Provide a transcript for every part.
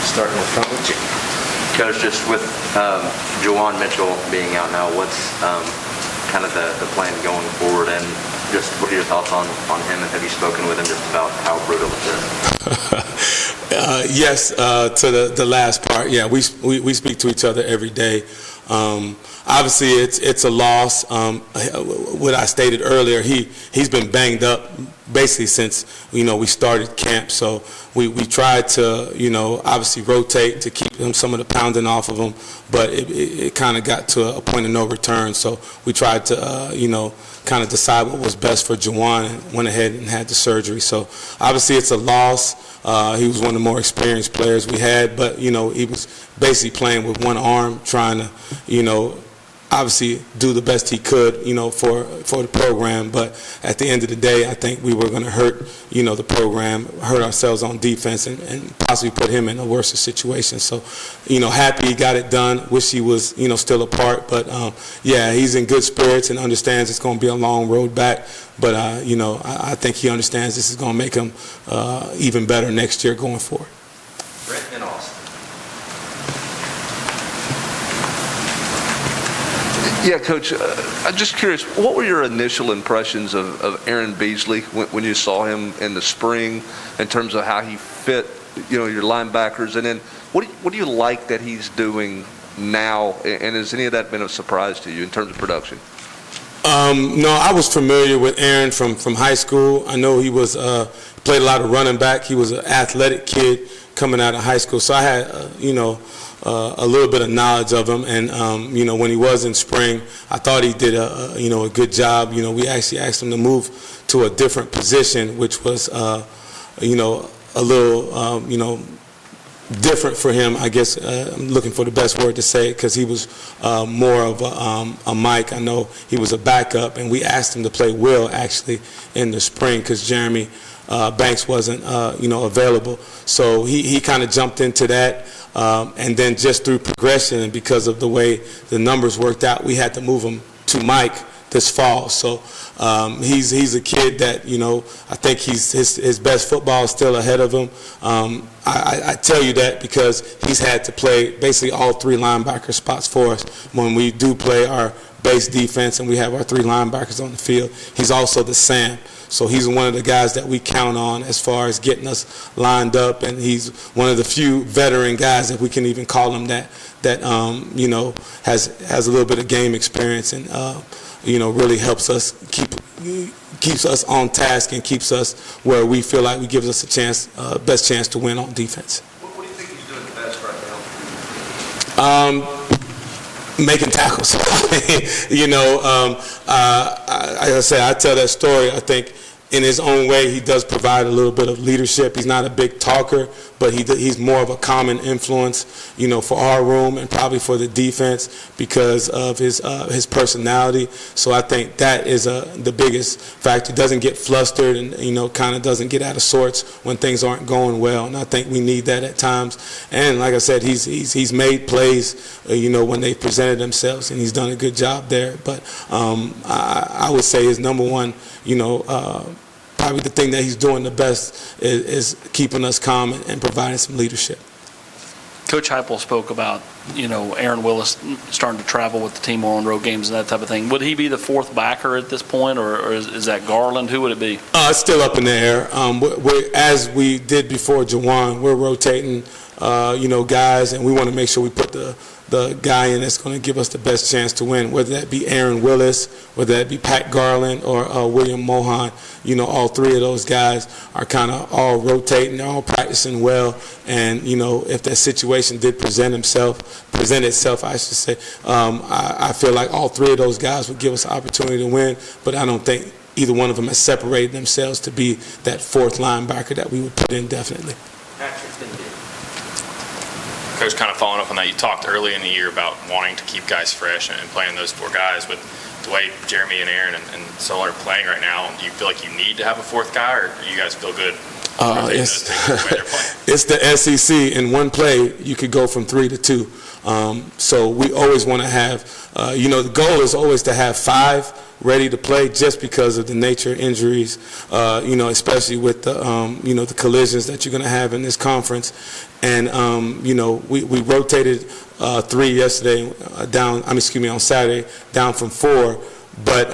starting in front with you. Coach, just with Juju Mitchell being out now, what's kind of the plan going forward, and just what are your thoughts on him, and have you spoken with him just about how brutal it is? Yes, to the last part, yeah, we speak to each other every day. Obviously, it's a loss. What I stated earlier, he's been banged up basically since we started camp. So we tried to obviously rotate to keep him some of the pounding off of him, but it kind of got to a point of no return. So we tried to kind of decide what was best for Juwan and went ahead and had the surgery. So obviously it's a loss. He was one of the more experienced players we had, but he was basically playing with one arm, trying to obviously do the best he could for the program. But at the end of the day, I think we were going to hurt the program, hurt ourselves on defense, and possibly put him in a worse situation. So happy he got it done. Wish he was still a part, but yeah, he's in good spirits and understands it's going to be a long road back. But I think he understands this is going to make him even better next year going forward. Brent and Austin. Yeah, Coach, I'm just curious, what were your initial impressions of Aaron Beasley when you saw him in the spring in terms of how he fit, your linebackers? And then what do you like that he's doing now? And has any of that been a surprise to you in terms of production? No, I was familiar with Aaron from high school. I know he was played a lot of running back. He was an athletic kid coming out of high school. So I had, a little bit of knowledge of him, and when he was in spring, I thought he did a good job. We actually asked him to move to a different position, which was a little different for him. I guess I'm looking for the best word to say, because he was more of a Mike. I know he was a backup, and we asked him to play Will actually in the spring because Jeremy Banks wasn't available. So he kind of jumped into that. And then just through progression and because of the way the numbers worked out, we had to move him to Mike this fall. So he's a kid that, I think his best football is still ahead of him. I tell you that because he's had to play basically all three linebacker spots for us. When we do play our base defense and we have our three linebackers on the field, he's also the Sam. So he's one of the guys that we count on as far as getting us lined up, and he's one of the few veteran guys, if we can even call him that has a little bit of game experience and really helps us keeps us on task and keeps us where we feel like we gives us a chance, best chance to win on defense. What do you think he's doing the best right now? Making tackles. I say I tell that story. I think in his own way, he does provide a little bit of leadership. He's not a big talker, but he's more of a common influence, for our room and probably for the defense because of his personality. So I think that is the biggest factor. He doesn't get flustered and kind of doesn't get out of sorts when things aren't going well. And I think we need that at times. And like I said, he's made plays, when they presented themselves, and he's done a good job there. But I would say his number one, probably the thing that he's doing the best is keeping us calm and providing some leadership. Coach Heupel spoke about, Aaron Willis starting to travel with the team more on road games and that type of thing. Would he be the fourth backer at this point, or is that Garland? Who would it be? It's still up in the air. As we did before Juwan, we're rotating, guys, and we want to make sure we put the guy in that's going to give us the best chance to win, whether that be Aaron Willis, whether that be Pat Garland or William Mohan. All three of those guys are kind of all rotating. They're all practicing well. And, if that situation did present itself, I should say, I feel like all three of those guys would give us an opportunity to win. But I don't think either one of them has separated themselves to be that fourth linebacker that we would put in definitely. Coach, kind of following up on that, you talked early in the year about wanting to keep guys fresh and playing those four guys. With the way Jeremy and Aaron and Solar are playing right now, do you feel like you need to have a fourth guy, or do you guys feel good? It's the SEC. In one play, you could go from 3 to 2. So we always want to have, the goal is always to have 5 ready to play just because of the nature of injuries, especially with the, the collisions that you're going to have in this conference. And, we rotated 3 yesterday on Saturday, down from 4. But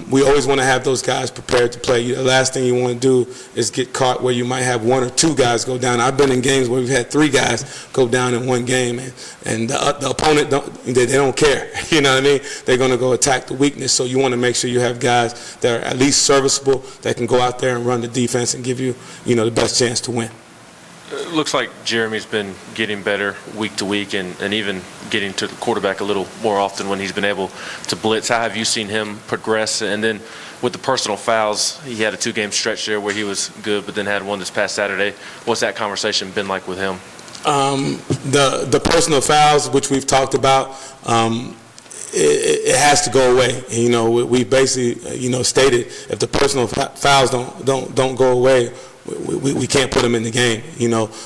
we always want to have those guys prepared to play. The last thing you want to do is get caught where you might have 1 or 2 guys go down. I've been in games where we've had 3 guys go down in one game, and the opponent they don't care. You know what I mean? They're going to go attack the weakness. So you want to make sure you have guys that are at least serviceable, that can go out there and run the defense and give you, the best chance to win. It looks like Jeremy's been getting better week to week and even getting to the quarterback a little more often when he's been able to blitz. How have you seen him progress? And then with the personal fouls, he had a 2-game stretch there where he was good, but then had one this past Saturday. What's that conversation been like with him? The personal fouls, which we've talked about, it has to go away. We basically, stated if the personal fouls don't go away, we can't put them in the game.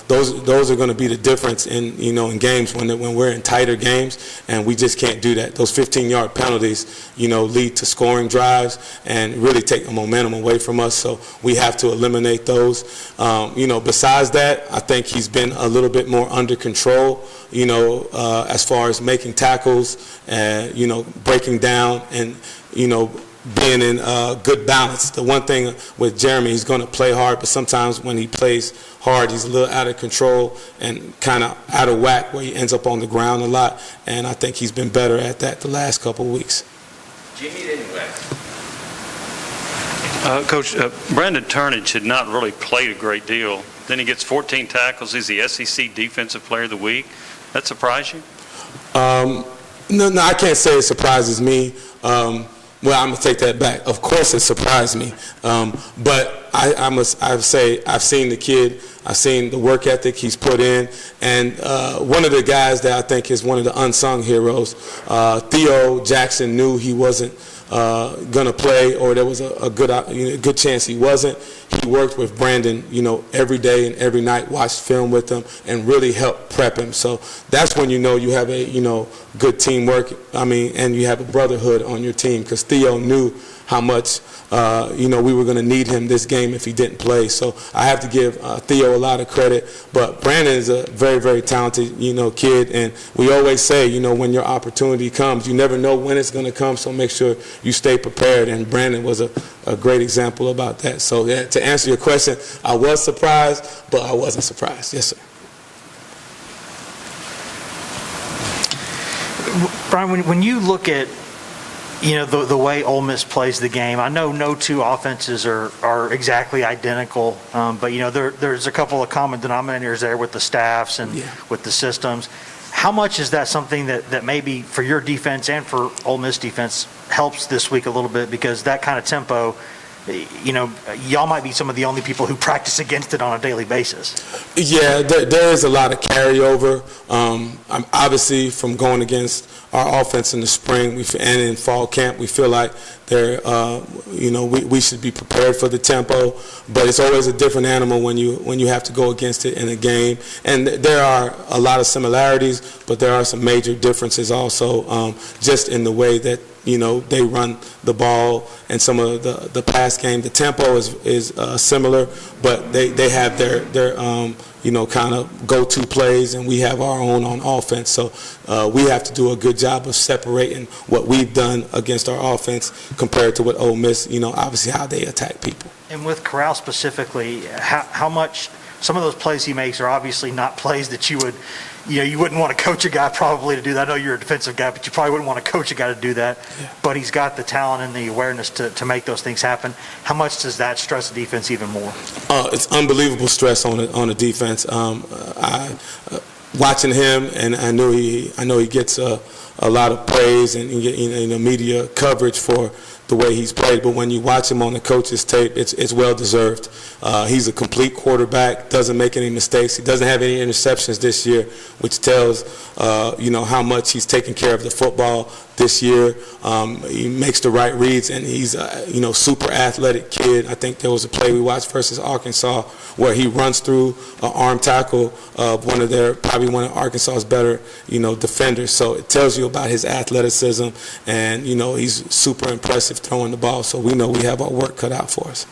Those are going to be the difference in in games when we're in tighter games, and we just can't do that. Those 15-yard penalties lead to scoring drives and really take the momentum away from us. So we have to eliminate those. Besides that, I think he's been a little bit more under control. As far as making tackles and breaking down and being in good balance. The one thing with Jeremy, he's going to play hard, but sometimes when he plays hard, he's a little out of control and kind of out of whack where he ends up on the ground a lot, and I think he's been better at that the last couple of weeks. Jimmy anyway. Coach, Brandon Turnage had not really played a great deal. Then he gets 14 tackles. He's the SEC Defensive Player of the Week. That surprise you? No, I can't say it surprises me. Well, I'm going to take that back. Of course it surprised me. But I say I've seen the kid. I've seen the work ethic he's put in. And one of the guys that I think is one of the unsung heroes, Theo Jackson, knew he wasn't going to play, or there was a good chance he wasn't. He worked with Brandon, every day and every night, watched film with him, and really helped prep him. So that's when you have a, good teamwork, and you have a brotherhood on your team, because Theo knew how much, we were going to need him this game if he didn't play. So I have to give Theo a lot of credit. But Brandon is a very, very talented, kid. And we always say, when your opportunity comes, you never know when it's going to come, so make sure you stay prepared. And Brandon was a great example about that. So, yeah, to answer your question, I was surprised, but I wasn't surprised. Yes, sir. Brian, when you look at the way Ole Miss plays the game, I know no 2 offenses are exactly identical, but there's a couple of common denominators there with the staffs and with the systems. How much is that something that maybe for your defense and for Ole Miss defense helps this week a little bit, because that kind of tempo, y'all might be some of the only people who practice against it on a daily basis. Yeah, there is a lot of carryover. Obviously, from going against our offense in the spring and in fall camp, we feel like we should be prepared for the tempo. But it's always a different animal when you have to go against it in a game. And there are a lot of similarities, but there are some major differences also, just in the way that they run the ball and some of the pass game. The tempo is similar, but they have their kind of go-to plays, and we have our own on offense. So we have to do a good job of separating what we've done against our offense compared to what Ole Miss, obviously how they attack people. And with Corral specifically, how much some of those plays he makes are obviously not plays that you would, you wouldn't want to coach a guy probably to do that. I know you're a defensive guy, but you probably wouldn't want to coach a guy to do that. Yeah. But he's got the talent and the awareness to make those things happen. How much does that stress the defense even more? It's unbelievable stress on the defense. Watching him, and I know he gets a lot of praise and media coverage for the way he's played, but when you watch him on the coach's tape, it's well deserved. He's a complete quarterback, doesn't make any mistakes. He doesn't have any interceptions this year, which tells how much he's taking care of the football. this year. He makes the right reads, and he's a super athletic kid. I think there was a play we watched versus Arkansas where he runs through an arm tackle of probably one of Arkansas's better defenders. So it tells you about his athleticism, and he's super impressive throwing the ball. So we know we have our work cut out for us.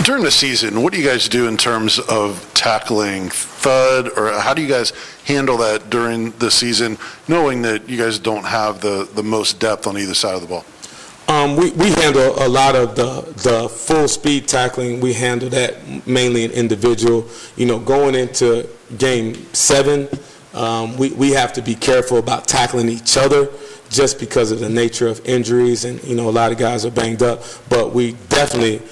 During the season, what do you guys do in terms of tackling FUD, or how do you guys handle that during the season, knowing that you guys don't have the most depth on either side of the ball? We handle a lot of the full speed tackling. We handle that mainly in individual. Going into game 7, we have to be careful about tackling each other just because of the nature of injuries, and a lot of guys are banged up. But we definitely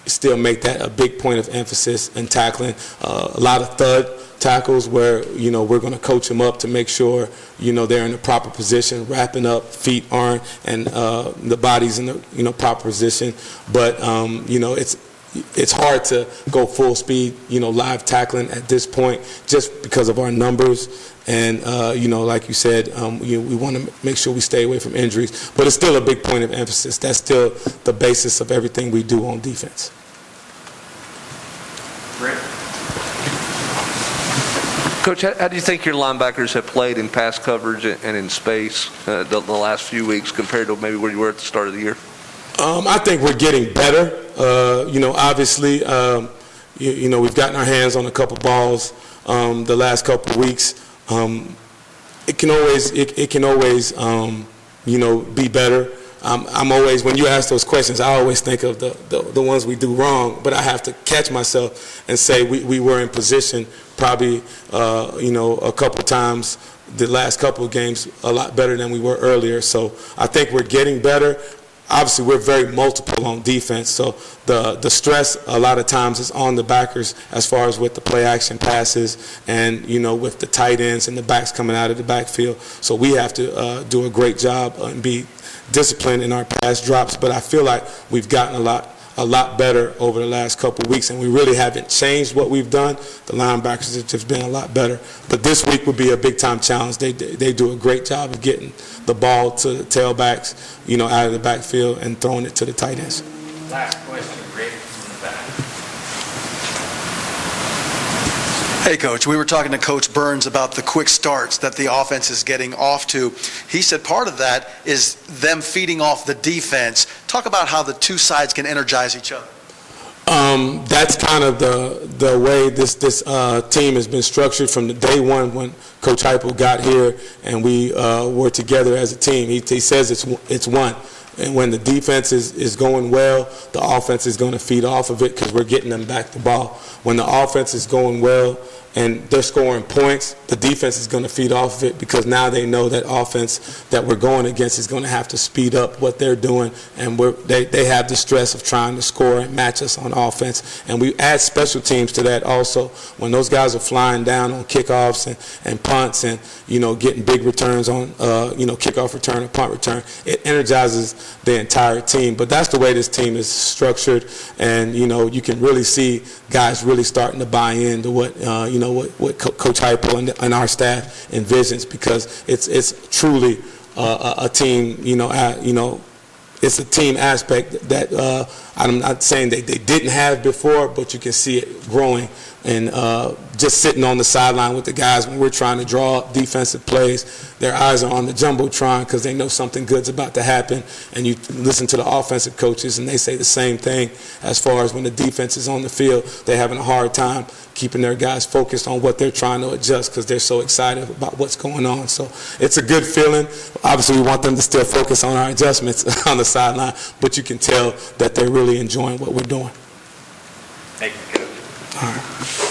still make that a big point of emphasis in tackling. A lot of thud tackles where we're going to coach them up to make sure they're in the proper position, wrapping up, feet aren't, and the body's in the proper position. But it's hard to go full speed live tackling at this point just because of our numbers. And like you said, we want to make sure we stay away from injuries, but it's still a big point of emphasis. That's still the basis of everything we do on defense. Coach, how do you think your linebackers have played in pass coverage and in space the last few weeks compared to maybe where you were at the start of the year? I think we're getting better. Obviously, we've gotten our hands on a couple balls the last couple of weeks. It can always be better. I'm always, when you ask those questions, I always think of the ones we do wrong, but I have to catch myself and say we were in position probably, a couple times the last couple of games a lot better than we were earlier. So I think we're getting better. Obviously, we're very multiple on defense, so the stress a lot of times is on the backers as far as with the play action passes and, with the tight ends and the backs coming out of the backfield. So we have to do a great job and be disciplined in our pass drops, but I feel like we've gotten a lot better over the last couple of weeks, and we really haven't changed what we've done. The linebackers have just been a lot better. But this week would be a big-time challenge. They do a great job of getting the ball to the tailbacks, out of the backfield and throwing it to the tight ends. Last question, Rick, from the back. Hey, Coach, we were talking to Coach Burns about the quick starts that the offense is getting off to. He said part of that is them feeding off the defense. Talk about how the two sides can energize each other. That's kind of the way this team has been structured from the day one when Coach Heupel got here and we were together as a team. He says it's one. And when the defense is going well, the offense is going to feed off of it because we're getting them back the ball. When the offense is going well and they're scoring points, the defense is going to feed off of it because now they know that offense that we're going against is going to have to speed up what they're doing, and they have the stress of trying to score and match us on offense. And we add special teams to that also. When those guys are flying down on kickoffs and punts and, getting big returns on, kickoff return or punt return, it energizes the entire team. But that's the way this team is structured, and, you can really see guys really starting to buy into what Coach Heupel and our staff envisions, because it's truly a team. It's a team aspect that I'm not saying they didn't have before, but you can see it growing. And just sitting on the sideline with the guys when we're trying to draw up defensive plays, their eyes are on the jumbotron because they know something good's about to happen. And you listen to the offensive coaches, and they say the same thing as far as when the defense is on the field, they're having a hard time keeping their guys focused on what they're trying to adjust because they're so excited about what's going on. So it's a good feeling. Obviously, we want them to still focus on our adjustments on the sideline, but you can tell that they're really enjoying what we're doing. Thank you, Coach. All right.